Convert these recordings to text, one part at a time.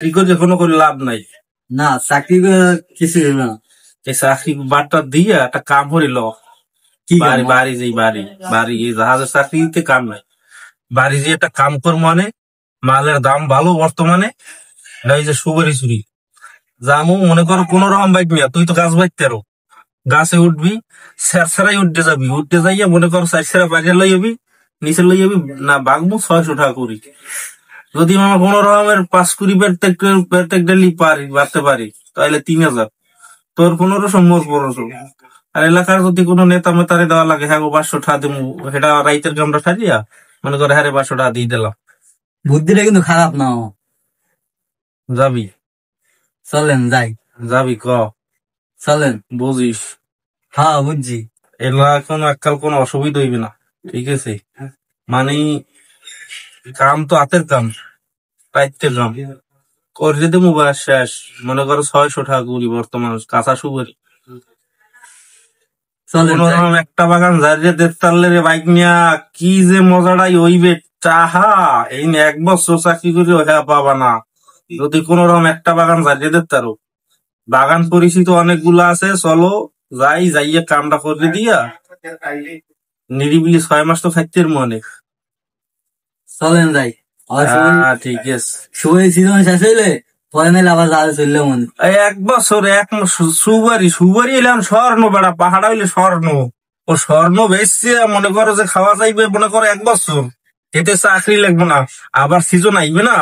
চাকরি করে কোনো করে লাভ নাই। না চাকরি করে কিছু হইবে না। এই চাকরি বাট্টা দিয়ে একটা কাম হইল, কি বাড়ি কাম? বাড়ি যেই বাড়ি বাড়ি এই জাহাজের চাকরিতে কাম নাই, বাড়ি যে একটা কাম কর মানে মালের দাম ভালো বর্তমানে। এই যে সুপারি চুরি জামু মনে করো কোন রকম বাইক নিয়া, তুই তো গাছ বাইতে আরো গাছে উঠবি, সেরসেরাই উঠতে যাবি, উঠতে যাইয়া মনে করো সাইড বাইরে লই যাবি, নিচে লই যাবি না বাগবো 600 টাকা করি। যদি আমার কোন রকমের 5 কুড়ি প্রত্যেক ডেলি পারি বাড়তে পারি তাহলে 3,000, তোর 1500 মোর 1500। আর এলাকার যদি কোনো নেতা মেতারে দেওয়া লাগে, হ্যাঁ 500 টাকা দেবো, সেটা রাইতের কামটা সারিয়া মনে করে হ্যাঁ 500 টাকা দিয়ে দিলাম। বুদ্ধিটা কিন্তু খারাপ না। যাবি? চলেন যাই। যাবি ক? চলেন। বুঝিস? হ্যাঁ বুঝছি। এলা এখন এককাল কোনো অসুবিধা হইবে না, ঠিক আছে? মানে কাম তো হাতের কাম, রাইতের কাম করে দেবো ব্যাস শেষ। মনে করো 600 টাকা করি বর্তমান কাঁচা সুপারি। চলেন কোন যাই। রকম একটা বাগান যাইলে দেখতারলে রে বাইক নিয়া কি যে মজাটাই হইবে, চাহা এই 1 বছর চাকরি করে ওটা পাবা না যদি কোন রকম একটা বাগান যাইলে দেখতারো। বাগান পরিচিত অনেকগুলো আছে, চলো যাই যাইয়ে কামটা করে দিয়া নিরিবিলি 6 মাস তো খাইতে মনে। চলেন যাই। ঠিক আছে। সুপারি সিজন শেষ হইলে পরে নাইলে আবার যাওয়া চললে মনে। 1 বছর সুপারি সুপারি এলাম স্বর্ণ বেড়া, পাহাড়া হইলে স্বর্ণ। ও স্বর্ণ বেচছে মনে করো যে খাওয়া যাইবে মনে করো 1 বছর, এতে চাকরি লাগবে না, আবার সিজন আইবে না।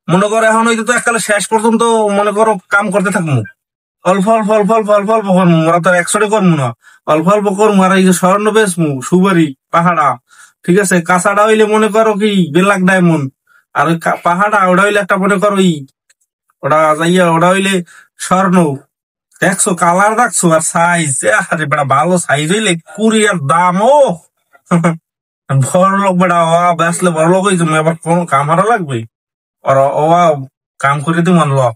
মনে করো এখন হয়তো তো এককালে শেষ পর্যন্ত মনে করো কাম করতে থাকবো, অল্প অল্প অল্প অল্প অল্প অল্প করবো, ওরা তো 100 করবো না, অল্প অল্প করবো। আর এই যে স্বর্ণ বেচমু সুপারি পাহাড়া, ঠিক আছে, কাঁচাটা হইলে মনে করো কি ব্ল্যাক ডায়মন্ড, আর ওই পাহাড়া ওটা হইলে একটা মনে করো ওটা যাইয়া ওটা হইলে স্বর্ণ। দেখছো কালার দেখছো আর সাইজ, আরে বেটা ভালো সাইজ হইলে কুরিয়ার দাম ও বড় লোক বেটা ওয়া বেসলে বড় লোক হয়েছে, এবার কোন কাম হারা লাগবে আর ওয়া কাম করে দিম আনলো।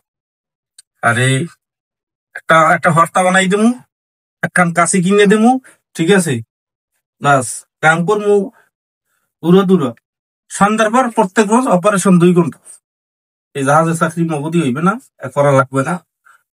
আরে একটা একটা হর্তা বানাই দিমু, একখান কাশি কিনে দিমু, ঠিক আছে, বাস কাম করমু দূরে দূরে। সন্ধ্যার পর প্রত্যেক রোজ অপারেশন 2 ঘন্টা। এই জাহাজের চাকরি মগদি হইবে না, করা লাগবে না।